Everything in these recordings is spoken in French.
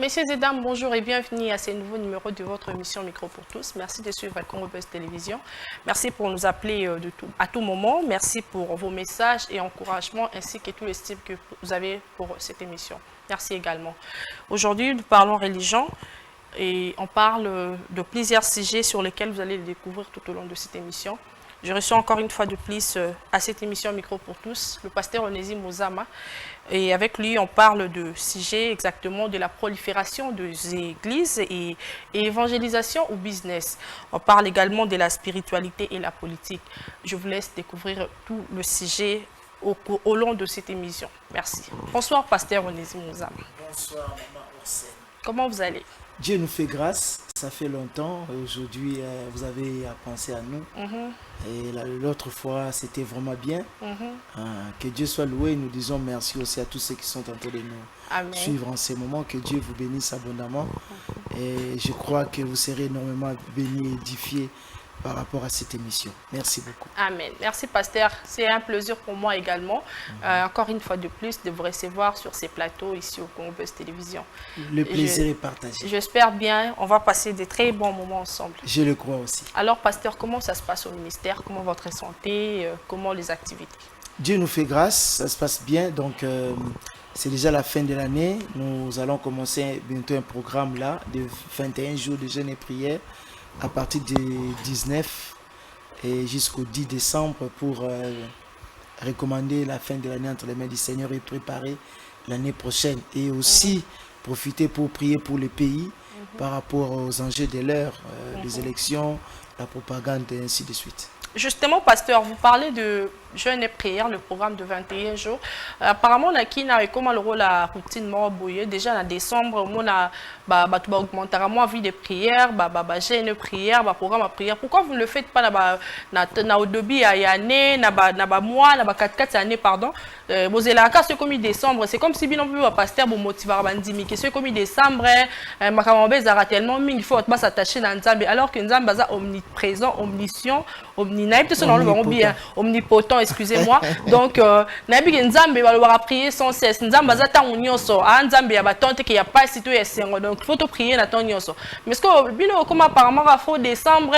Messieurs et dames, bonjour et bienvenue à ce nouveau numéro de votre émission Micro pour tous. Merci de suivre Congo Buzz Télévision. Merci pour nous appeler à tout moment. Merci pour vos messages et encouragements ainsi que tous les styles que vous avez pour cette émission. Merci également. Aujourd'hui, nous parlons religion et on parle de plusieurs sujets sur lesquels vous allez les découvrir tout au long de cette émission. Je reçois encore une fois de plus à cette émission Micro pour tous le pasteur Onésime Ozama. Et avec lui, on parle de sujets exactement de la prolifération des églises et évangélisation ou business. On parle également de la spiritualité et la politique. Je vous laisse découvrir tout le sujet au long de cette émission. Merci. Bonsoir, pasteur Onésime Ozama. Bonsoir, maman Orsène. Comment vous allez? Dieu nous fait grâce, ça fait longtemps. Aujourd'hui, vous avez pensé à nous. Et l'autre fois, c'était vraiment bien. Que Dieu soit loué. Nous disons merci aussi à tous ceux qui sont en train de nous suivre en ces moments. Que Dieu vous bénisse abondamment. Et je crois que vous serez énormément bénis et édifiés par rapport à cette émission. Merci beaucoup. Amen. Merci, pasteur. C'est un plaisir pour moi également, encore une fois de plus, de vous recevoir sur ces plateaux ici au Congo Buzz Télévision. Le plaisir est partagé. J'espère bien. On va passer de très bons moments ensemble. Je le crois aussi. Alors, pasteur, comment ça se passe au ministère? Comment votre santé? Comment les activités? Dieu nous fait grâce. Ça se passe bien. Donc, c'est déjà la fin de l'année. Nous allons commencer bientôt un programme là de 21 jours de jeûne et prière, à partir du 19 et jusqu'au 10 décembre pour recommander la fin de l'année entre les mains du Seigneur et préparer l'année prochaine. Et aussi profiter pour prier pour le pays par rapport aux enjeux de l'heure, les élections, la propagande et ainsi de suite. Justement, pasteur, vous parlez de jeûne et prière, le programme de 21 jours. Apparemment, on a comment le rôle la routine mort déjà en décembre, on a augmenté moins vie de prière, jeûne et prière, programme de prière. Pourquoi vous ne le faites pas au début il y a année, mois, 4 années, pardon. Vous avez la case comme décembre, c'est comme si bien on pasteur vous motiver à bandimi que c'est comme décembre, makambe zara tellement il faut pas s'attacher dans Nzambe alors que Nzambe est omniprésent, omniscient, omnipotent, excusez-moi. Donc nabi que Nzambe va prier sans cesse. Nzambe za ta unyoso, Nzambe ya batante que ya pas sito ya sengo. Donc faut prier na ton nyonso. Mais ce que bino comme apparemment à faux décembre,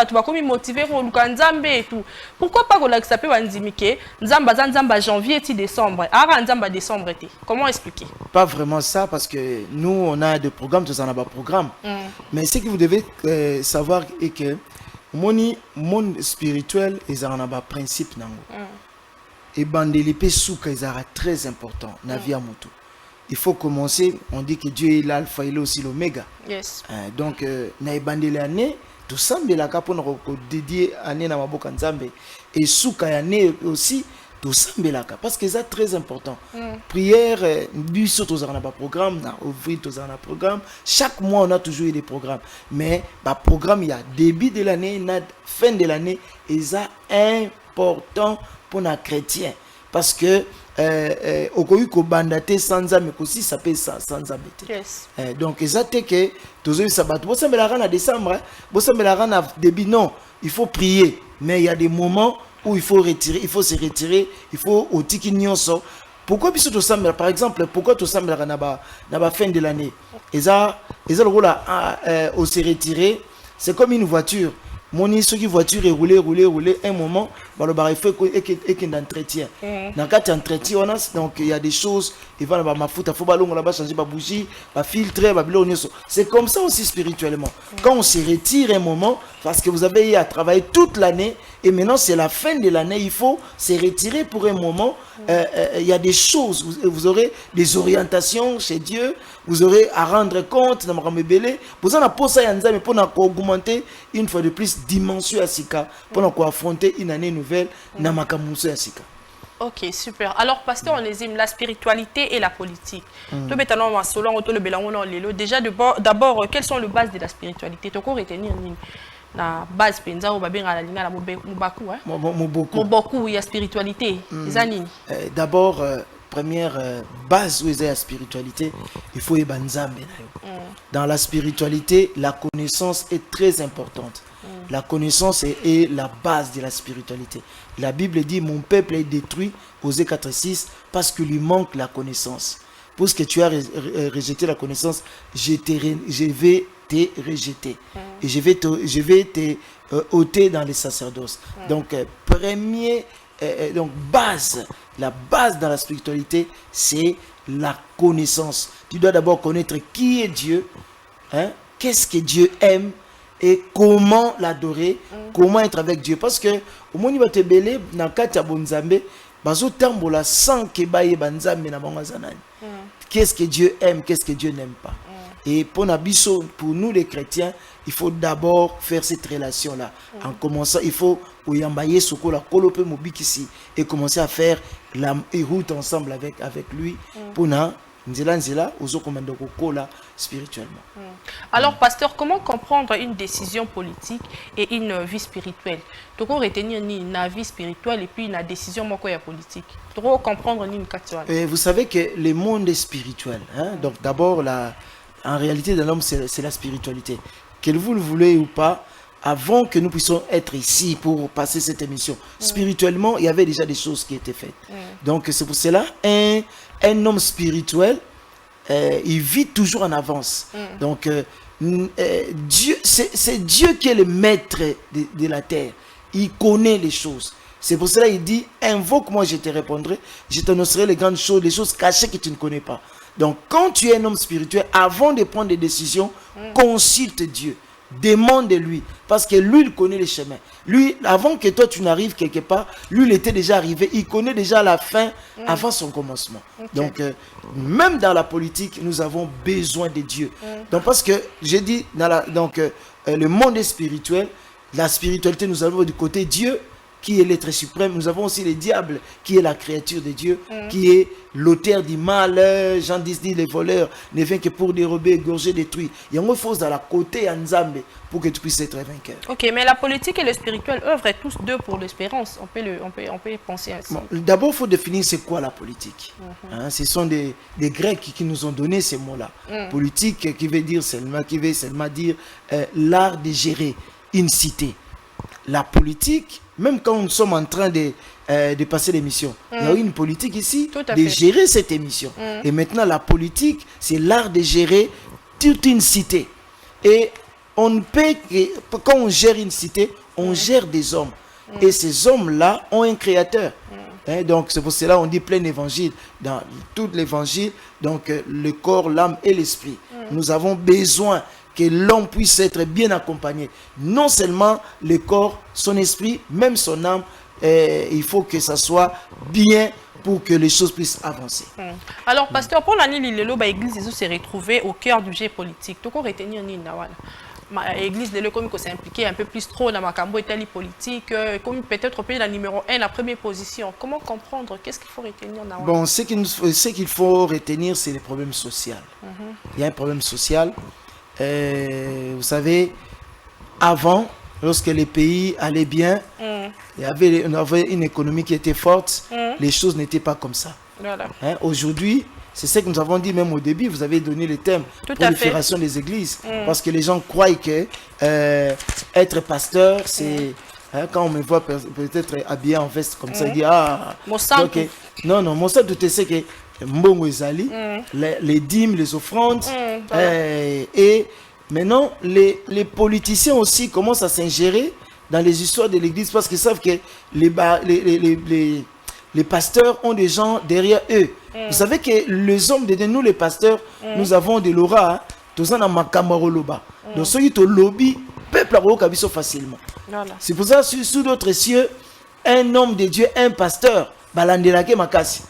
tu vas comme motiver pour le Nzambe et tout. Pourquoi pas que la sape bandimi que Nzambe janvier et décembre. Nzambe décembre été. Comment expliquer? Pas vraiment ça parce que nous on a des programmes, tous en a pas programme. Mais ce que vous devez savoir est que monde spirituel ils en a pas principe nango. Et bandelipe souka ils sont très important na vie à moto. Il faut commencer, on dit que Dieu est l'alpha et aussi l'oméga. Yes. Donc na bandeli année tout semble la capone dédié année na maboka nzambe et souka année aussi tout semble la parce que c'est très important. Prière biso tous en a pas programme na ouvrir tous en a programme. Chaque mois on a toujours eu des programmes mais programme il y a début de l'année na fin de l'année et ça important pour les chrétiens parce que okoyi ko bandate sans âme aussi ça peut sans âme. Yes. Donc exacté que tous les sabbats bon ça me la en décembre bon ça me la en début non il faut prier mais il y a des moments où il faut se retirer il faut au tiki nyonso. Pourquoi biso to semble par exemple pourquoi to semble na ba fin de l'année et ça le rôle au se retirer c'est comme une voiture. Mon voiture est roulée un moment il faut qu'il entretien dans quatre entretien on a donc il y a des choses il va ma foot faut ballon là-bas changer ma bougie ma filtrer ma c'est comme ça aussi spirituellement quand on se retire un moment parce que vous avez eu à travailler toute l'année et maintenant c'est la fin de l'année il faut se retirer pour un moment il y a des choses vous aurez des orientations chez Dieu vous aurez à rendre compte dans ma belé vous en a pour ça yanzame pour augmenter une fois de plus dimension à sika pour affronter une année nouvelle na makamuso ya sika. Ok, super. Alors, pasteur Onésime, la spiritualité et la politique. Déjà, d'abord, quelles sont les bases de la spiritualité? Tu peux retenir la base, Moboku, il y a spiritualité. D'abord, première base où il y a la spiritualité, il faut y banzambe. Dans la spiritualité, la connaissance est très importante. La connaissance est la base de la spiritualité. La Bible dit, mon peuple est détruit, Osée 4:6, parce qu'il lui manque la connaissance. puisque tu as rejeté la connaissance, je vais te rejeter. Et je vais te ôter dans les sacerdoces. Donc, la base dans la spiritualité, c'est la connaissance. Tu dois d'abord connaître qui est Dieu, hein, qu'est-ce que Dieu aime, et comment l'adorer, comment être avec Dieu. Parce que au moment où tu vas te belé dans kati ya bonzambe, bazo tambola sans que baye banzambe na bango zanani. Qu'est-ce que Dieu aime, qu'est-ce que Dieu n'aime pas. Et pour nous les chrétiens, il faut d'abord faire cette relation-là. En commençant, il faut et commencer à faire la route ensemble avec lui pour spirituellement. Alors, pasteur, comment comprendre une décision politique et une vie spirituelle? Tu peux retenir une vie spirituelle et puis une décision politique. Tu peux comprendre une question. Vous savez que le monde est spirituel. Hein? Donc, d'abord, en réalité, de l'homme, c'est la spiritualité. Que vous le voulez ou pas, avant que nous puissions être ici pour passer cette émission, spirituellement, il y avait déjà des choses qui étaient faites. Donc, c'est pour cela, un homme spirituel, il vit toujours en avance. Donc, Dieu, c'est Dieu qui est le maître de la terre. Il connaît les choses. C'est pour cela qu'il dit, invoque-moi, je te répondrai, je t'annoncerai les grandes choses, les choses cachées que tu ne connais pas. Donc, quand tu es un homme spirituel, avant de prendre des décisions, consulte Dieu. Demande de lui, parce que lui, il connaît les chemins. Lui, avant que toi, tu n'arrives quelque part, lui, il était déjà arrivé. Il connaît déjà la fin avant son commencement. Donc, même dans la politique, nous avons besoin de Dieu. Donc, parce que, j'ai dit, le monde est spirituel. La spiritualité, nous avons du côté Dieu, qui est l'être suprême. Nous avons aussi le diable, qui est la créature de Dieu, qui est l'auteur du mal. Jean 10 dit, les voleurs ne viennent que pour dérober, égorger, détruire. Il y a une force dans la côté Nzambe pour que tu puisses être vainqueur. Ok, mais la politique et le spirituel œuvrent tous deux pour l'espérance. On peut penser ainsi. Bon, d'abord, il faut définir c'est quoi la politique. Hein, ce sont des Grecs qui nous ont donné ces mots-là. Politique qui veut dire seulement dire l'art de gérer une cité. La politique, même quand nous sommes en train de passer l'émission, il y a une politique ici de gérer cette émission. Et maintenant, la politique, c'est l'art de gérer toute une cité. Et on ne peut que, quand on gère une cité, on gère des hommes. Et ces hommes-là ont un créateur. Hein, donc, c'est pour cela qu'on dit plein évangile. Dans tout l'évangile, donc le corps, l'âme et l'esprit. Nous avons besoin que l'homme puisse être bien accompagné. Non seulement le corps, son esprit, même son âme, il faut que ça soit bien pour que les choses puissent avancer. Alors, pasteur, pour l'année, l'église s'est retrouvée au cœur du jeu politique. Tu peux retenir l'église de comme s'est impliquée un peu plus trop dans ma cambo Italie politique, comme peut-être pays la numéro 1, la première position. Comment comprendre? Qu'est-ce qu'il faut retenir? Bon, ce qu'il faut retenir, c'est les problèmes sociaux. Il y a un problème social. Vous savez, avant, lorsque les pays allaient bien, on avait une économie qui était forte, les choses n'étaient pas comme ça. Voilà. Hein, aujourd'hui, c'est ce que nous avons dit même au début, vous avez donné le thème, prolifération des églises, parce que les gens croient que être pasteur, c'est... Hein, quand on me voit peut-être habillé en veste comme ça, il dit, ah... Okay. Non, mon sang, tu sais que... Mbongo Ezali, les dîmes, les offrandes, et maintenant les politiciens aussi commencent à s'ingérer dans les histoires de l'église parce qu'ils savent que les pasteurs ont des gens derrière eux. Vous savez que les hommes de nous, les pasteurs, nous avons de l'aura, tous en makambaroloba. Donc ceux qui te lobby, peuple a facilement. C'est pour ça sous d'autres cieux, un homme de Dieu, un pasteur, balandelake makasi,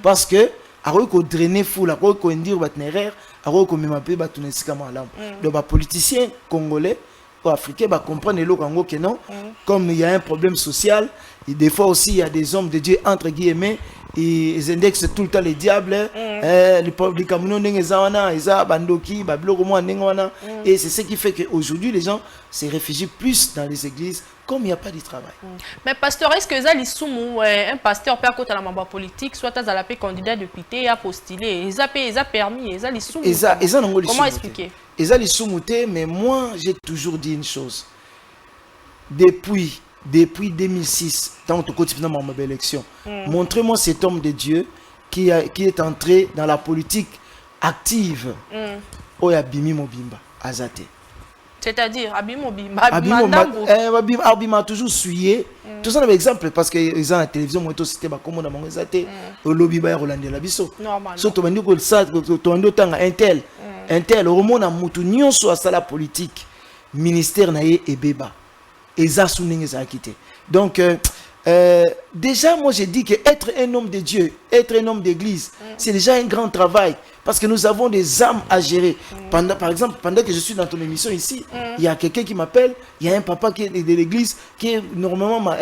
parce que alors drainer foule, alors qu'on dire batnéraire, alors qu'on m'appelle batunesika malam. Donc les politiciens congolais ou africains comprennent le Congo que non, comme il y a un problème social, et des fois aussi il y a des hommes de Dieu entre guillemets, ils indexent tout le temps les diables, les Camerounais n'engezawana, ils bandoki, babloko moi n'engewana, et c'est ce qui fait qu'aujourd'hui les gens se réfugient plus dans les églises. Comme il n'y a pas de travail. Mais pasteur, est-ce que un pasteur peut à la membre politique, soit à la candidat député, à postuler, ils ont permis, ils ont comment expliquer? Ils ont les mais moi j'ai toujours dit une chose. Depuis 2006, tant que tu continues dans ma élection, montrez-moi cet homme de Dieu qui est entré dans la politique active. Oya Bimi Mobimba, Azate. C'est-à-dire, Abimobimba, Abima toujours suivi. Tout ça, un exemple, parce que ils ont la télévision, moi, c'était comme on a mangé Azate, au lobby by Roland la Bisso. Normalement. Surtout, on dit que ça, on dit autant Intel, au moment où on a soit ça la politique, ministère naïe et béba. Et ça, ça a quitté. Donc, déjà, moi, j'ai dit que être un homme de Dieu, être un homme d'église, c'est déjà un grand travail. Parce que nous avons des âmes à gérer. Par exemple, pendant que je suis dans ton émission ici, il y a quelqu'un qui m'appelle, il y a un papa qui est de l'église qui est normalement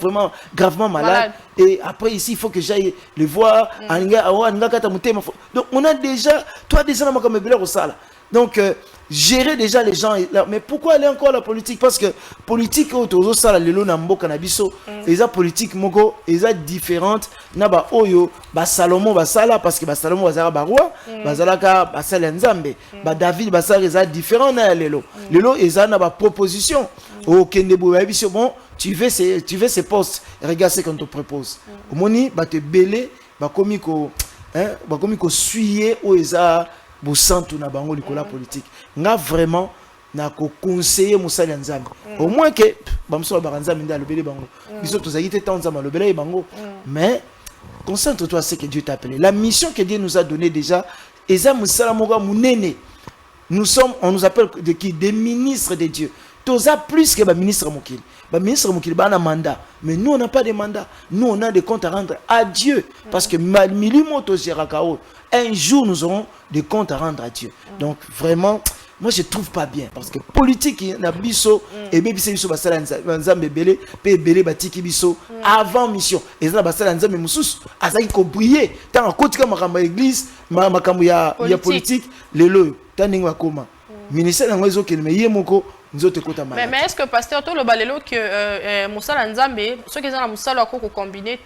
vraiment gravement malade. Et après, ici, il faut que j'aille le voir. Donc, on a déjà, toi, déjà, on a au salle. Donc, gérer déjà les gens. Mais pourquoi aller encore à la politique? Parce que politique, les politiques sont différentes. Naba oyo, Salomon basala parce que Salomon basala barwa, basalaka basala nzambe, David basala est différent na lelo. Lelo eza na ba proposition. Au Kendebo biso bon, tu veux ces postes, regarde ce qu'on te propose. Au moni ba te belé, ba komi ko suyer o eza bo santu na bango likola politique. Nga vraiment na ko conseiller musala nzambe. Au moins que bamso ba nzambe nda lobele bango. Biso tozaki te tant nzambe lobele bango. Mais concentre-toi sur ce que Dieu t'a appelé. La mission que Dieu nous a donnée déjà, on nous appelle des ministres de Dieu. Tous plus que les ministres Mokil. Les ministres Mokil, ils ont un mandat. Mais nous, on n'a pas de mandat. Nous, on a des comptes à rendre à Dieu. Parce que un jour, nous aurons des comptes à rendre à Dieu. Donc, vraiment, moi, je ne trouve pas bien. Parce que politique, il y a biso, et bien, biso, basala nzambe belé, pe belé batiki biso, avant mission. Et ça, basala nzambe moussous, azaki ko briller. Tant en côté comme makamba église, makamba ya politique, les lois, tant n'ingwa koma. Ministère d'ango ezo kelme yemoko. Mais est-ce que pasteur tout le balelo que Moussa Nzambe ceux qui ont la Moussa leur coco combiné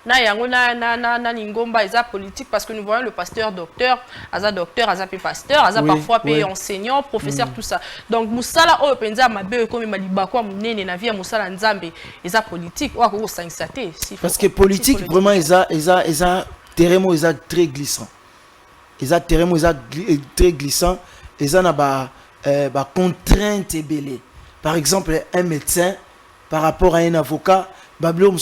na yango na lingomba eza politique parce que nous voyons le pasteur docteur aza pe pasteur aza parfois pe enseignant professeur tout ça donc Moussa la o penza mabe comme maliba kwa munene na vie Moussa Nzambe eza politique wa ko sangsate parce que politique vraiment eza terreno eza très glissant eza terreno eza très glissant eza na ba contrainte belée. Par exemple, un médecin par rapport à un avocat,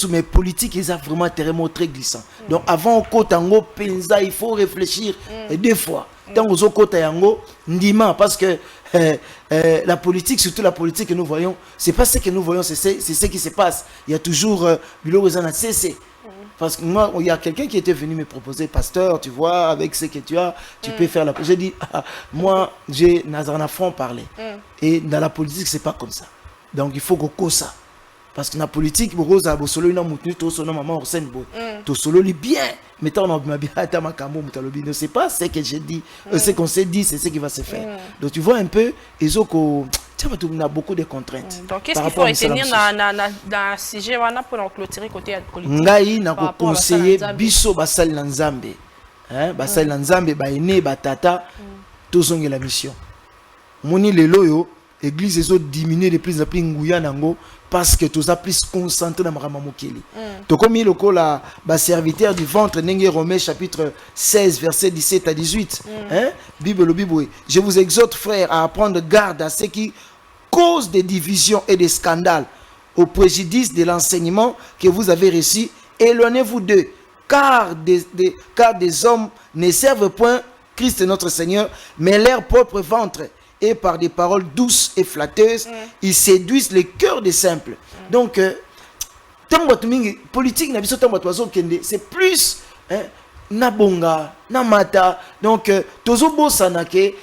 mais politique, ils ont vraiment terrain très glissant. Donc avant Kotango Penza, il faut réfléchir deux fois. Tant aux Kotango, ndima parce que la politique, surtout la politique que nous voyons, c'est pas ce que nous voyons, c'est ce qui se passe. Il y a toujours cessé. Parce que moi, il y a quelqu'un qui était venu me proposer, pasteur, tu vois, avec ce que tu as, tu peux faire la politique. J'ai dit, moi, j'ai un front parler. Et dans la politique, c'est pas comme ça. Donc, il faut qu'on ça. Parce que dans la politique, c'est pas ce que j'ai dit, ce qu'on s'est dit, c'est ce qui va se faire. Donc, tu vois un peu, on a beaucoup de contraintes. Donc, qu'est-ce qu'il faut retenir dans le sujet pour clôturer côté politique? Ngai na ko conseiller biso basali na Nzambe. Basali na Nzambe ba ene ba tata tozonge la mission. Moni lelo yo église ezo diminuer de plus en plus nguya nango parce que tous a plus concentré dans makama mokeli. To komi lokola ba serviteur du ventre ndenge Romains chapitre 16 verset 17 à 18. Bible. Je vous exhorte frères à prendre garde à ce qui cause des divisions et des scandales au préjudice de l'enseignement que vous avez reçu. Éloignez-vous d'eux, car des hommes ne servent point Christ notre Seigneur, mais leur propre ventre. Et par des paroles douces et flatteuses, ils séduisent les cœurs des simples. Donc, politique, c'est plus nabonga, namata. Donc, tozobo sanake,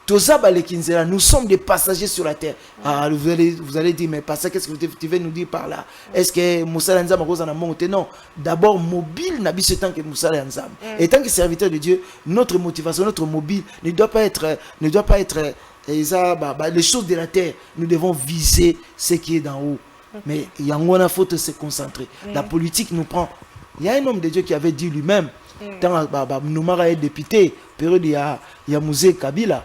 nous sommes des passagers sur la terre. Vous allez dire, mais pasteur, qu'est-ce que tu veux nous dire par là? Est-ce que Moussa Nzam a monté? Non. D'abord, mobile, n'habite tant que Moussa Nzam. Et tant que serviteur de Dieu, notre motivation, notre mobile ne doit pas être les choses de la terre. Nous devons viser ce qui est d'en haut. Mais il y a un faut se concentrer. La politique nous prend. Il y a un homme de Dieu qui avait dit lui-même, tant Noumara est député, période il y a Mouzé Kabila,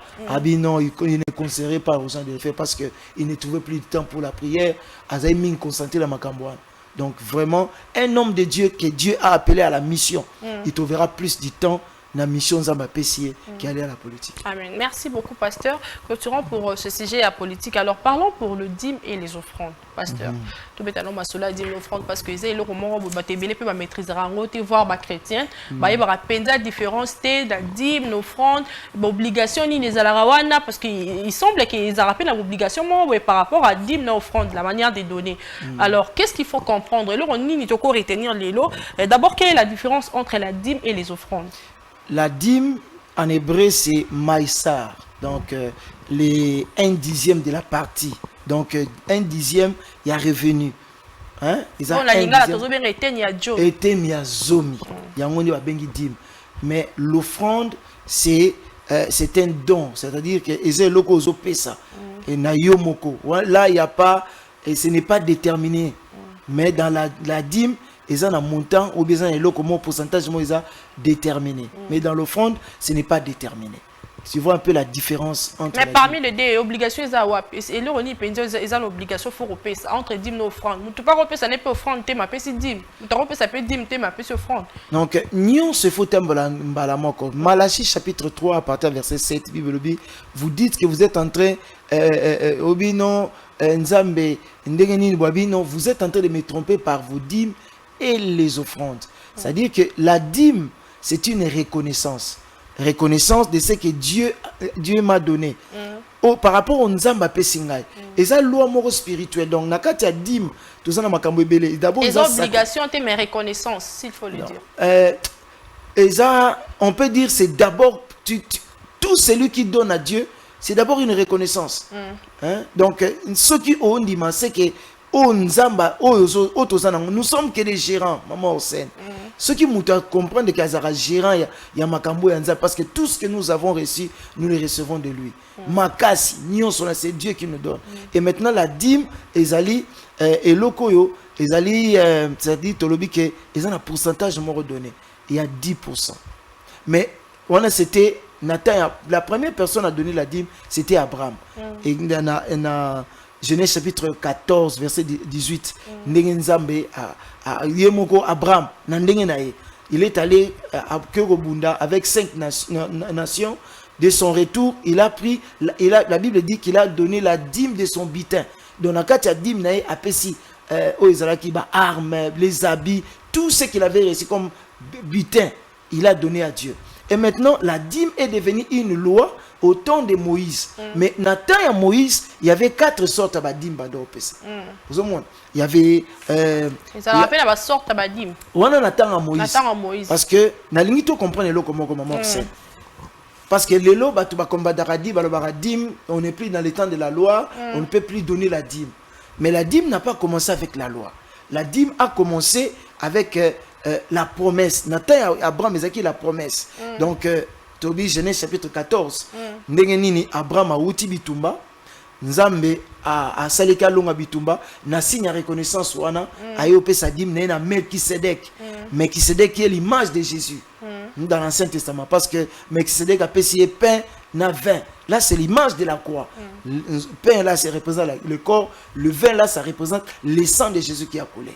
non, il ne conseillerait pas aux gens de le faire parce qu'il ne trouvait plus de temps pour la prière. Azaïmine concentré dans Makambouane. Donc vraiment, un homme de Dieu que Dieu a appelé à la mission, il te verra plus du temps la mission Nzamba Pessier qui allait à la politique. Amen. Merci beaucoup, pasteur. Clôturons pour ce sujet à politique. Alors, parlons pour le dîme et les offrandes, pasteur. Tout le monde a dit l'offrande parce que c'est le moment où tu peux maîtriser voir les chrétiens. Il y a une différence la dîme, l'offrande, l'obligation ni les alarawana parce qu'il semble qu'ils rappellent l'obligation par rapport à dîme, l'offrande, la manière de donner. Alors, qu'est-ce qu'il faut comprendre? Alors, on y retenir les lots. D'abord, quelle est la différence entre la dîme et les offrandes? La dîme, en hébreu, c'est maïsar. Donc, les 1/10 de la partie. Donc, 1/10, il y a revenu. Hein? Ils ont mais l'offrande, c'est un don. C'est-à-dire que là, il n'y a pas, et ce n'est pas déterminé. Mais dans la dîme, ils ont un montant ou bien un pourcentage déterminé. Mais dans l'offrande, ce n'est pas déterminé. Tu vois un peu la différence entre. Mais parmi les deux obligations, ils ont l'obligation entre dîme et offrande. Tu ne peux pas repérer, ça n'est pas offrande, tu m'appelles si dîme. Tu peux pas ça peut dîme, tu m'appelles offrande. Donc, nous se faut Malachie chapitre 3, à partir du verset 7, Bible, vous dites que vous êtes en train, vous êtes en train de me tromper par vos dîmes et les offrandes. C'est-à-dire que la dîme, c'est une reconnaissance. Reconnaissance de ce que Dieu m'a donné. Par rapport au Nzamba Pessingai. Et ça, loi morale spirituelle. Donc, nakati a dîme, tout ça, d'abord, les obligations, mais reconnaissance, s'il faut le dire. Et ça, on peut dire, c'est d'abord, tout celui qui donne à Dieu, c'est d'abord une reconnaissance. Hein? Donc, ce qui ont dit, c'est que nous sommes que des gérants, maman Hossein. Ceux qui nous comprennent que les gérants, il y a Makambo et parce que tout ce que nous avons reçu, nous le recevons de lui. Makasi, c'est Dieu qui nous donne. Et maintenant, la dîme, et l'okoyo, c'est-à-dire, ils ont un pourcentage de redonné. Il y a 10%. Mais, c'était Nathan, la première personne à donner la dîme, c'était Abraham. Et il y a Genèse chapitre 14, verset 18. Abraham, il est allé à Kerobunda avec 5 nations. De son retour, il a pris, la Bible dit qu'il a donné la dîme de son butin. Donc, la dîme, armes, les habits, tout ce qu'il avait reçu comme butin, il a donné à Dieu. Et maintenant, la dîme est devenue une loi au temps de Moïse. Mais dans le temps de Moïse, il y avait 4 sortes de dîme. Il y avait... ça rappelle la sorte de dîme. On a temps de Moïse. Parce que, parce que les lois, on n'est plus dans le temps de la loi, on ne peut plus donner la dîme. Mais la dîme n'a pas commencé avec la loi. La dîme a commencé avec la promesse. Nathan Abraham ezaki la promesse. Donc Tobi Genèse chapitre 14. Ndenge nini Abraham a uti bitumba. Nzambe a salika longa bitumba na signe de reconnaissance wana ayope sa dîme na Melchisedec. Melchisedec qui est l'image de Jésus dans l'Ancien Testament parce que Melchisedec a payé pain na vin. Là c'est l'image de la croix. Le pain là ça représente le corps, le vin là ça représente le sang de Jésus qui a coulé.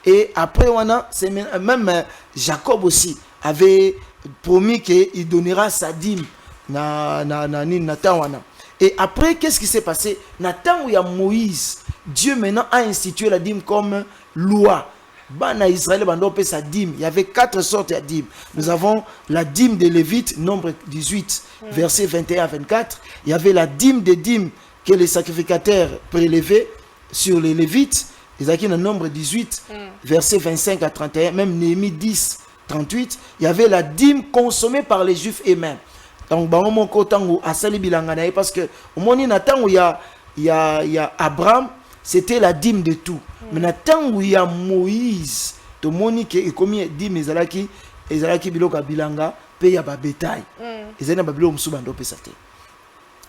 Et après wana c'est même Jacob aussi avait promis qu'il donnera sa dîme na wana. Et après, qu'est-ce qui s'est passé? Nathan où il y a Moïse, Dieu maintenant a institué la dîme comme loi. Bana Israël bandopé sa dîme. Il y avait 4 sortes de dîmes. Nous avons la dîme des Lévites, nombre 18, versets 21 à 24. Il y avait la dîme des dîmes que les sacrificateurs prélevaient sur les Lévites. Ils avaient le nombre 18, versets 25 à 31. Même Néhémie 10, 38. Il y avait la dîme consommée par les Juifs eux-mêmes. Donc, parce que au moment où il y a Abraham, c'était la dîme de tout. Mais maintenant où il y a Moïse, tout le monde qui est comme dîme ezalaki biloka bilanga pe ya ba bétail. Ezana babilo msubando pesate.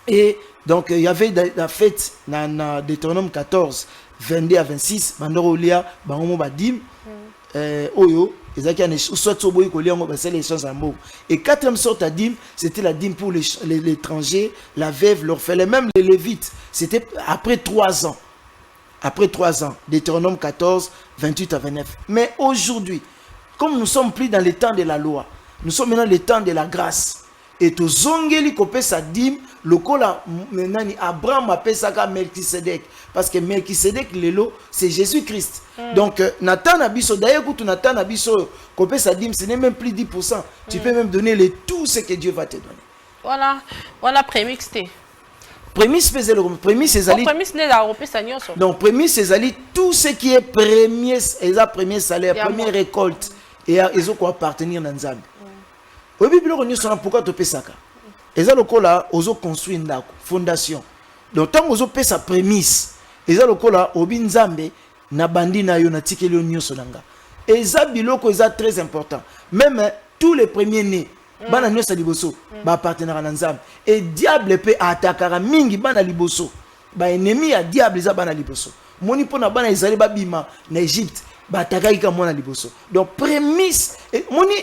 Et donc il y avait la fête dans Deutéronome 14, 22 à 26, bandoro lia bangomo ba dîme oyo. Et 4e sorte à dîme, c'était la dîme pour l'étranger, la veuve, l'orphelin, même les Lévites. C'était après 3 ans. après 3 ans. Deutéronome 14, 28 à 29. Mais aujourd'hui, comme nous sommes plus dans le temps de la loi, nous sommes maintenant dans le temps de la grâce. Et tout zongeli kopé sa dîme, le kola maintenant Abraham appelle ça comme Melchisedec. Parce que Melchisedec, lelo, c'est Jésus-Christ. Donc, Nathan Abisso, d'ailleurs, quand Nathan Abisso kopé sa dîme, ce n'est même plus 10%. Tu peux même donner tout ce que Dieu va te donner. Voilà, prémix. Prémisse, c'est Ali. Donc, prémisse, c'est Ali, tout ce qui est premier salaire, première récolte, et ils ont appartenir dans Nzambe. Au Bible, pourquoi tu fais ça? Et ça, là, ils ont construit une fondation. Donc, tant qu'ils ont fait sa prémisse, et ça, là, Obi Nzambe, na bandi na yo na tikeli nyo sonanga. Et ça, biloko, c'est très important. Même tous les premiers nés, bana nyo sa liboso, ba partenaire na Nzambe. Et diable peut attaquer mingi bana liboso. Ba ennemi ya diable za bana liboso. Moni pona bana ezali ba bima na Égypte, ba attaquer ka mona liboso. Donc, prémisse, moni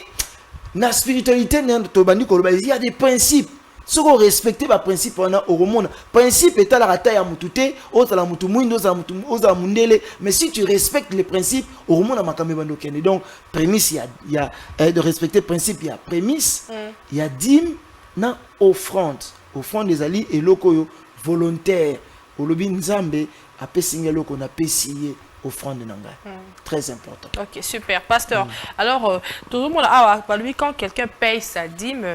na spiritualité, il y a des principes. Si vous respectez les principes, au monde, principe est à la taille à Moutouté, autre à la Moutoumoun, autre à la Moundele. Mais si tu respectes les principes, au monde, donc, prémisse, il y a de respecter les principes, il y a prémisse, il y a dîme, na offrande. Offrande des alliés et locaux volontaires. Au lobby Nzambe, a pessigné locaux, on a pessillé. Offrande de Nanga. Très important. Ok, super. Pasteur, alors, tout le monde, quand quelqu'un paye sa dîme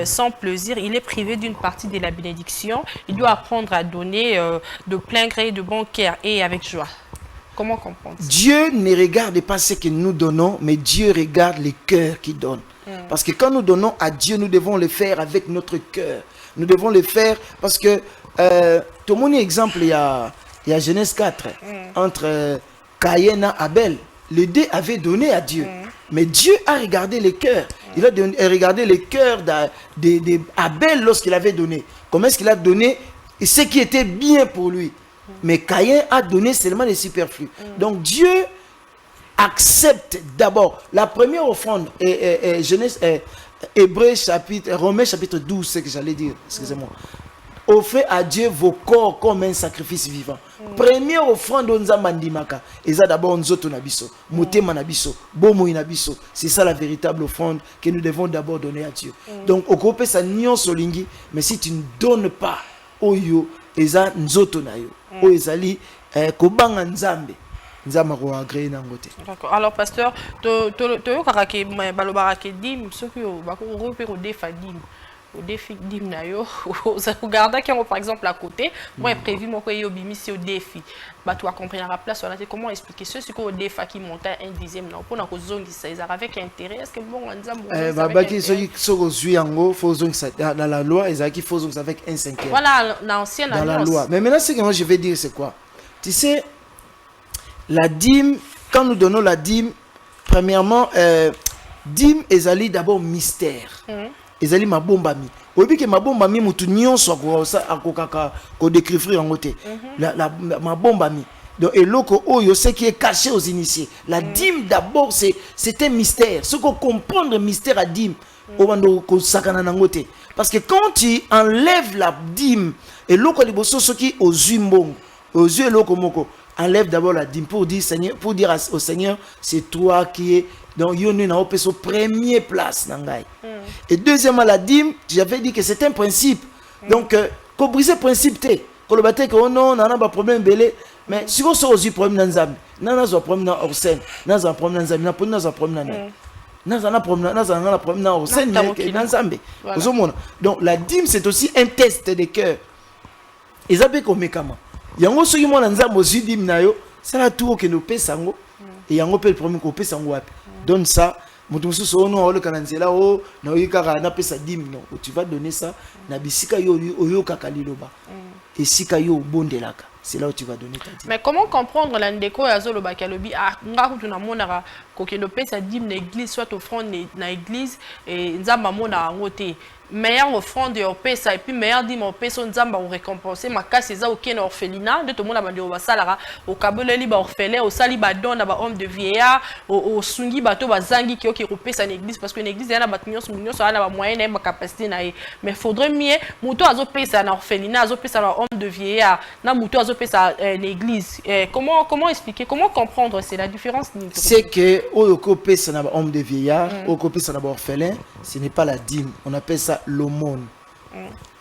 sans plaisir, il est privé d'une partie de la bénédiction. Il doit apprendre à donner de plein gré, de bon cœur et avec joie. Comment comprendre ça? Dieu ne regarde pas ce que nous donnons, mais Dieu regarde les cœurs qui donnent. Parce que quand nous donnons à Dieu, nous devons le faire avec notre cœur. Nous devons le faire parce que, tout le monde, exemple, il y a Genèse 4, entre Caïn et Abel. Les deux avaient donné à Dieu. Mais Dieu a regardé les cœurs. Il a regardé les cœurs d'Abel lorsqu'il avait donné. Comment est-ce qu'il a donné ce qui était bien pour lui. Mais Caïn a donné seulement les superflus. Donc Dieu accepte d'abord la première offrande. Genèse, Romains chapitre 12, c'est ce que j'allais dire. Excusez-moi. Offrez à Dieu vos corps comme un sacrifice vivant. Première offrande on mandimaka. Et ça d'abord nzoto nabiso, motema nabiso, bomo nabiso. C'est ça la véritable offrande que nous devons d'abord donner à Dieu. Donc okope sa nyon solingi, mais si tu ne donnes pas oyo eza nzoto na yo, o ezali kobanga nzambe. Nzamba ko agré na ngote. D'accord. Alors pasteur, to karake balobarake dim, ceux qui bako repéro defa dim. Au défi d'Imnayo, au garda qui ont par exemple à côté, moi j'ai prévu mon coyer au bimisi au défi. Bah tu vas comprendre la place, comment expliquer ce que au défi qui monte un dixième non pour la zone ça avec intérêt. Est-ce que bon on bah bah qui sont yango faut zone dans la loi et ça qui faut zone avec un cinquième. Voilà l'ancienne dans la loi. Mais maintenant ce que moi je vais dire c'est quoi? Tu sais la dîme, quand nous donnons la dîme, premièrement dîme ezali d'abord mystère. Ezali mabombami. Obi ke mabombami mutu nyonso akokaka ko décrire en côté. La mabombami. Donc et loko oyo ce qui est caché aux initiés. La dîme d'abord c'est un mystère. Ce qu'on comprendre le mystère à dîme obando ko sakana nangote. Parce que quand tu enlèves la dîme et loko liboso soki aux yeux aux yeux loko moko enlève d'abord la dîme pour dire Seigneur, pour dire au Seigneur c'est toi qui es donc yoni na opeso premier place nangai. Et deuxièmement la dîme, j'avais dit que c'est un principe. Donc ko briser principe té, ko le baté que non na pas problème belé, mais si vous sortez problème nzambe, na zo problème na orsen, na zo problème nzambe, na pona zo problème na na problème na orsen na nzambe. Donc la dîme c'est aussi un test de cœur. Et ça peut comme comment. Yango soki mona nzambe ozi dîme na yo, c'est la tour que nous pesango et yango peut le premier ko pesango wapi. Donne ça, tu vas donner ça, et si c'est là où tu vas donner ta dîme. Mais comment comprendre l'andeko ya zolo bakalobi ah ngaku tunamona ko ke no pesa dîme na église soit offrande na église et nzamba mona ngote meilleure offrande au pesa et puis meilleure dîme au pesa nzamba ou récompenser makasi za okena orphelinat de tout monde bandi ba salara au kabeleli ba orphelin au sali ba don na ba homme de vieillard au sungi bato bazangi ki oki kopesa na église parce que l'église yana ba nyonso na ba moyen na ba capacité na mais faudrait mieux muto azo pesa na orphelinat azo pesa na homme de vieillard na muto azo ça l'église. Comment expliquer, comment comprendre c'est la différence? C'est que au copé ça n'a homme de vieillard, au copé ça n'a orphelin, ce n'est pas la dîme, on appelle ça l'aumône.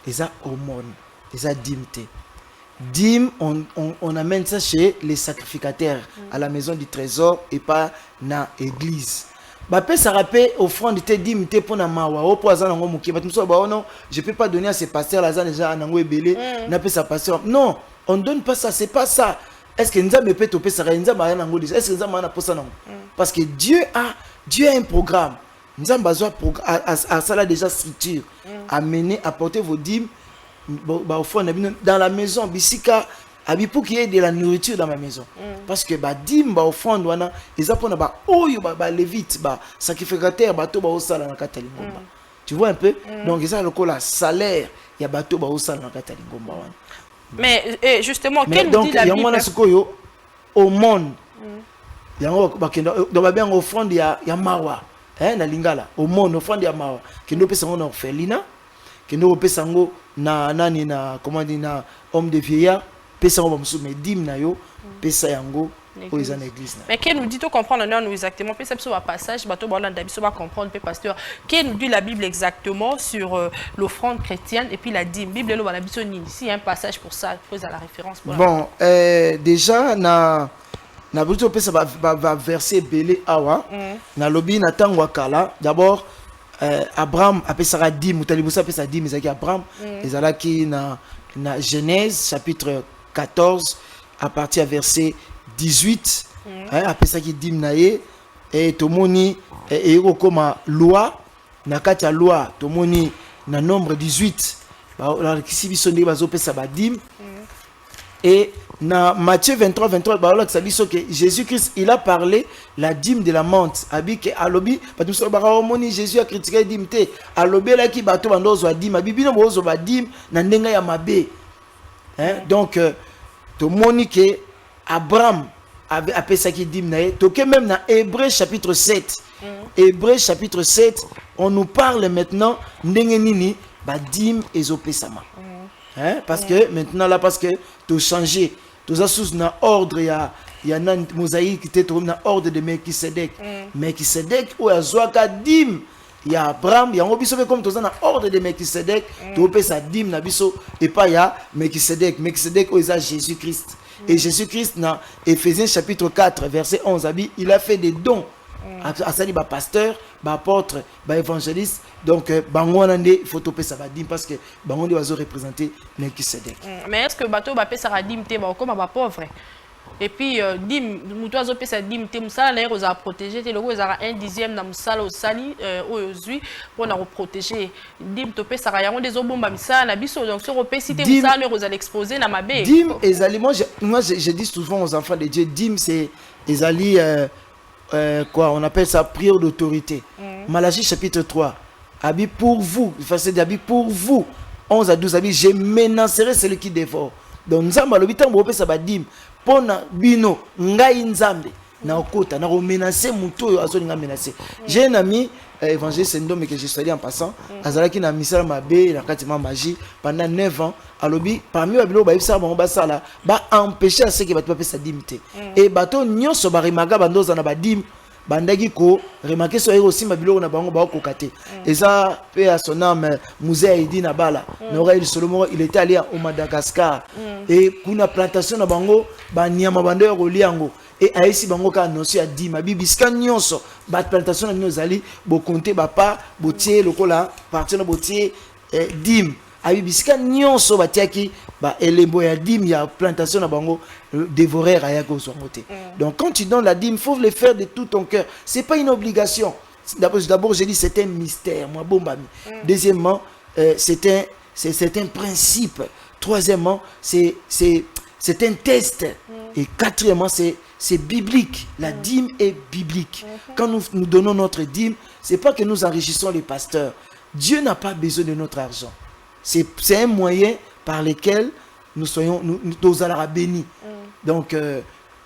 Et ça aumône, et ça dîme. Dîme, on amène ça chez les sacrificataires à la maison du trésor et pas dans l'église. Ça rappelle offrande de dîme pour na mawa au poison nango muki non, je peux pas donner à ces pasteurs là déjà nango ebelé na pe ça pasteur. Non, on donne pas ça, c'est pas ça. Est-ce que nzambe peut toper ça nzambe na nango est-ce que nzambe na posa nango? Parce que Dieu a un programme. Nzambe a ça là déjà structure. Amener apporter vos dîmes dans la maison bisika abi pour qu'il y ait de la nourriture dans ma maison. Parce que dîme offrande wana eza pona oyo lévite sacrificateur bato osala na kata lingomba. Tu vois un peu? Donc eza lokola salaire ya bato osala na kata lingomba wana. Mais justement quel nous dit la Bible? Yamwana sikoyo au monde. Yango bakenda donc bien offrande ya mawa. Na lingala au monde offrande ya mawa. Kendo pesa ngona orphelina. Kendo pesa ngo na nani na comment dire na homme de vieillard. Pesa ngo bamusu mais dîme na yo pesa yango au les église. Mais qu'est nous dit to comprendre nous exactement pesa biso ba passage bato ba landa biso ba comprendre pe pasteur qu'est nous dit la Bible exactement sur l'offrande chrétienne et puis la dîme. Bible lo ba biso nini si un passage pour ça pose à la référence pour bon déjà na biso pesa ba verset belé awa na lobi na tango kala d'abord Abraham apesaka dîme mutalibusa pesa dîme ezaki Abraham ezalaki na Genèse chapitre 14 à partir du verset 18 après ça qui dit naé et tomoni et comme loi na kati loi tomoni na nombre 18 la kisi biso ndé bazo pesa ba dîme et na Matthieu 23 baola que Jésus-Christ il a parlé la dîme de la menthe abike alobi bato so ba moni Jésus a critiqué dîme té alobi la ki bato bandozo dîme abibino bozo ba dîme na ndenga ya mabe. Donc, to monique Abraham avait appelé ça qui dit même dans Hébreu chapitre 7. Hébreu chapitre 7, on nous parle maintenant n'engenini ba dim ezopesama. Parce que maintenant là parce que tu changer, tu as sous dans ordre il y a une mosaïque qui était dans ordre de Melchisedec. Melchisedec ou azwaka dim. Il y a Abraham, il y a un biso comme tous dans ordre de Melchisedec, tu peux sa dîme na biso et pas il y a Melchisedec où il y a Jésus-Christ. Et Jésus-Christ dans Éphésiens chapitre 4 verset 11 il a fait des dons à ça dit pasteur, apôtre, évangéliste. Donc il faut topé sa dîme parce que bango doit représenter Melchisedec. Mais est-ce que bateau ba pesa dîme té ba comme ba pauvre? Et puis dim mutoazo pesa dim te musala na yeko za protéger te loko ezara 1/10 na musala osali oyozui pour na protéger dim to pesa yango dezo bomba misala na biso donc sur opesi te musala na yeko za l'exposer na mabe dim ezali moi je dis souvent aux enfants de Dieu dim c'est ezali quoi on appelle ça prière d'autorité. Malachie chapitre 3 abi pour vous verset d'habi pour vous 11 à 12 abi je menacerai celui qui dévore. Donc nzamba lobi tambo opesa ba dim pona bino ngai nzambe na okota na menacer muto oyo azolinga menacer. J'ai un ami évangéliste Ndome que je salue en passant azalaki na misala mabe na kati ma magie pendant 9 ans alobi parmi babilo ba ibisa bango basala ba empêcher à ce que bato pesa dimité et bato nyonso ba rimaga bandoza na ba dim bandaki ko remarquer so ero simba biloko na bango ba kokate eza pe à son âme musée Aidi na bala Noraïl Solomon il était allé au Madagascar et kuna plantation na bango ba nyama bando ya koliango et aisi bango ka annoncer à dima bibiska nyonso ba plantation na nyozali bo compter ba pa botie lokola partir na botie dim abibisika nyonso batiaki ba elembo ya dîme ya plantation na bango dévorer aya ko songote. Donc quand tu donnes la dîme, faut le faire de tout ton cœur. C'est pas une obligation. D'abord j'ai dit c'est un mystère, moi bombami. Deuxièmement, c'est un principe. Troisièmement, c'est un test. Et quatrièmement, c'est biblique. La dîme est biblique. Quand nous donnons notre dîme, c'est pas que nous enrichissons les pasteurs. Dieu n'a pas besoin de notre argent. C'est un moyen par lequel nous allons bénis. Donc,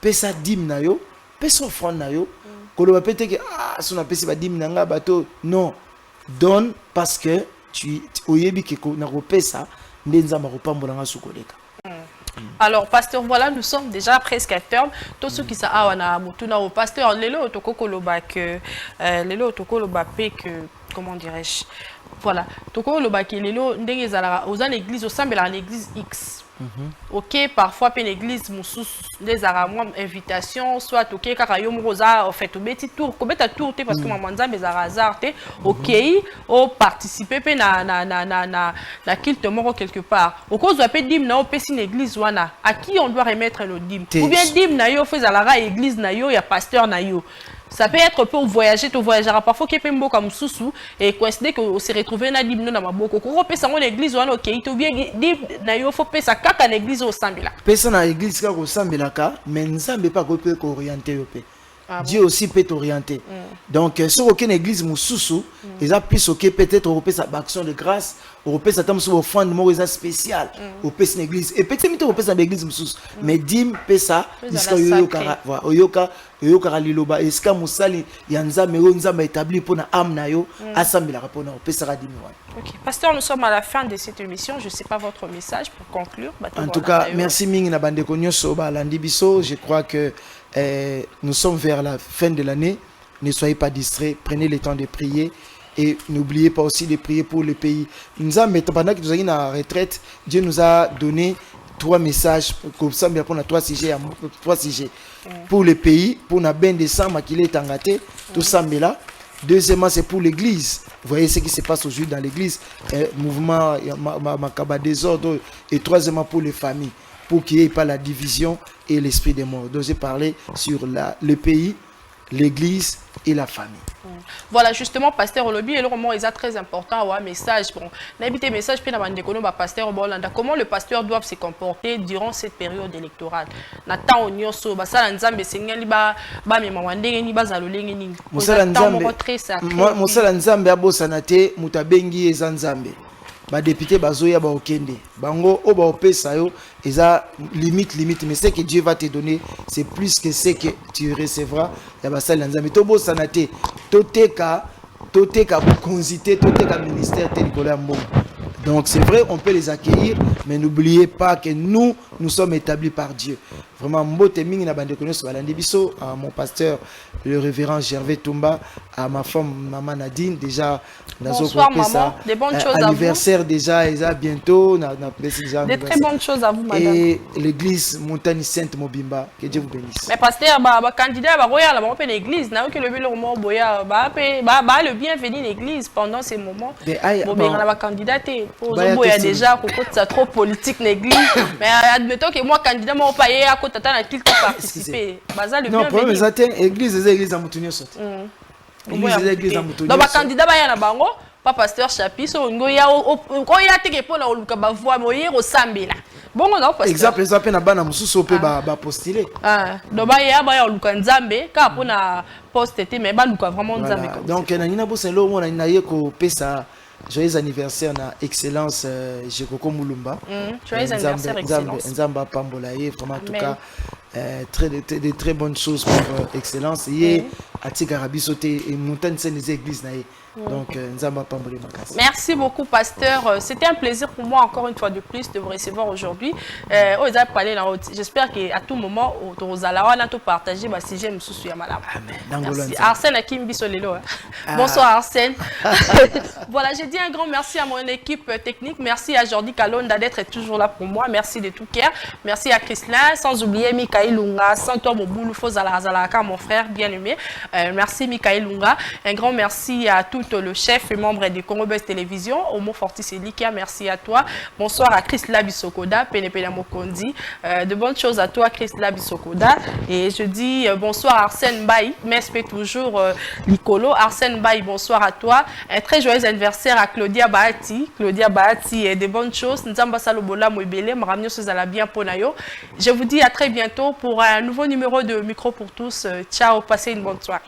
pesa dîme na yo, pesa offrande na yo. Koloba pete que si on appelle ça dîme nanga bateau, non, donne parce que tu oyebi que na ko pesa ndenza ma ko pambola nga sukoleka. Alors, pasteur, voilà, nous sommes déjà presque à terme. Tous ceux qui sont au pasteur, Lelo Tokoko Lobak, Lelo Tokoko Lobapé, comment dirais-je? Voilà, Tokoko Lobak, Lelo, aux l'église, au sein de l'église X. Ok, parfois, puis l'église, les aramouam invitation, soit ok, Karayo Rosa, en fait, au petit tour, comme tu tour, parce que maman Zambé Zarazar, ok, au participer, puis na culte mort quelque part. Au cause de la dim na au pessi l'église wana, à qui on doit remettre le dim? Ou bien dim na yo fait à la église na yo, il y a pasteur na yo. Ça peut être pour voyager, tu voyageras parfois qui peut me comme sous et coïncider que se retrouver na dim na maboko. Ko pesa mon église wana ok, tu bien dim na yo faut pesa kaka l'église au sambila. Pesa na église ka ko sambila ka, mais nzambe pas ko peut orienter yo pe. Dieu aussi peut t'orienter. Donc, sur aucune église moussoussou, ils ont plus ok peut-être au sa action de grâce, au peut s'attendre sur offrande mort spécial, au peut une église. Et peut-être au peut sa église moussous, mais dim pesa, iska yoka, yoka, yoka liloba, iska musali yanza mero nzamba établi pour na âme na yo, assemblée pour na au peut sa dim. Ok, pasteur, nous sommes à la fin de cette émission. Je ne sais pas votre message pour conclure. En tout cas, merci Ming na bande konyo soba landibiso. Je crois que nous sommes vers la fin de l'année. Ne soyez pas distraits. Prenez le temps de prier. Et n'oubliez pas aussi de prier pour le pays. Pendant que nous sommes en retraite, Dieu nous a donné 3 messages. Comme ça, on a 3 sujets. Pour le pays, pour na ben décembre, qu'il est engagé, tout ça, mais là. Deuxièmement, c'est pour l'église. Vous voyez ce qui se passe aujourd'hui dans l'église. Mouvement, Makaba désordre. Et troisièmement, pour les familles. Pour qu'il n'y ait pas la division et l'esprit des morts. Donc, j'ai parlé sur le pays, l'église et la famille. Voilà, justement, pasteur Olobi, et le roman est très important, ouais, message. Bon, n'habitez message, puis pasteur Bolanda, comment le pasteur doit se comporter durant cette période électorale. Nata onyoso, basala nzambe sengeli ba me mawandenge ni bazalo lenge ni. Musala nzambe abosana te mutabengi eza nzambe. Ba député bazoya ba okende. Bango o ba opesa yo eza limite mais ce que Dieu va te donner c'est plus que ce que tu recevras ya basala nzambe. To bosana te toteka bukonzité toteka ministère tel kolambo. Donc c'est vrai, on peut les accueillir, mais n'oubliez pas que nous sommes établis par Dieu. Vraiment, mbote mingi na bande kono so balandi biso, à mon pasteur, le révérend Gervais Toumba, à ma femme, maman Nadine, déjà, bonsoir maman, des bonnes choses à vous. Anniversaire déjà, ils bientôt, des très bonnes choses à vous, madame. Et l'église Montagne Sainte Mobimba, que Dieu vous bénisse. Mais pasteur, candidat, royal, l'église, n'a que le bienvenu l'église pendant ces moments. Candidat, déjà, c'est trop politique l'église. Mais admettons que moi, candidat, moi, payé à côté de qui participer. Non, le problème c'est que l'église est l'église à Moutounio saute. L'église à Moutounio. Donc, candidat, il y a un bango, pas pasteur Chapi, so il y a que pour la Oluka Bavoa, Moyer au Sambela. Bon, non, pasteur. Exemple, na bana mususu pe ba postuler. Donc il y a Oluka Nzambe, car pour na poste mais ba Luka vraiment Nzambe. Donc na nina bo selo mo na yeko pesa joyeux anniversaire na excellence Jekoko Mulumba. Joyeux anniversaire excellence. Nzamba Pambolaye, vraiment en tout cas de très bonnes choses pour excellence. Et Atika Rabi Soté et Montagne Sainte des églises naïe. Donc Nzamba Pambolaye. Merci beaucoup pasteur. C'était un plaisir pour moi encore une fois de plus de vous recevoir aujourd'hui. J'espère qu'à tout moment on a tout partagé ma sujet Moussou Yamala. Merci. Arsène Akim Bissolelo. Bonsoir Arsène. Voilà, j'ai dit un grand merci à mon équipe technique. Merci à Jordi Kalonda d'être toujours là pour moi. Merci de tout cœur. Merci à Chrislin, sans oublier Mikaï Lunga, sans toi Moboulou Fozalazalaka, mon frère bien-aimé. Merci Mikaï Lunga. Un grand merci à tout le chef et membre du Congo Best Télévision, Omo Fortis Elikia, merci à toi. Bonsoir à Chris Labisokoda, Penepena Mokondi. De bonnes choses à toi, Chris Labisokoda. Et je dis bonsoir à Arsène Baye, m'espère toujours Nicolo. Arsène Baye, bonsoir à toi. Un très joyeux anniversaire à Claudia Bahati. Claudia Bahati, de bonnes choses. Nzamba Salobola Mouibele, Maramio Sozalabien Ponayo. Je vous dis à très bientôt pour un nouveau numéro de Micro pour tous. Ciao, passez une bonne soirée.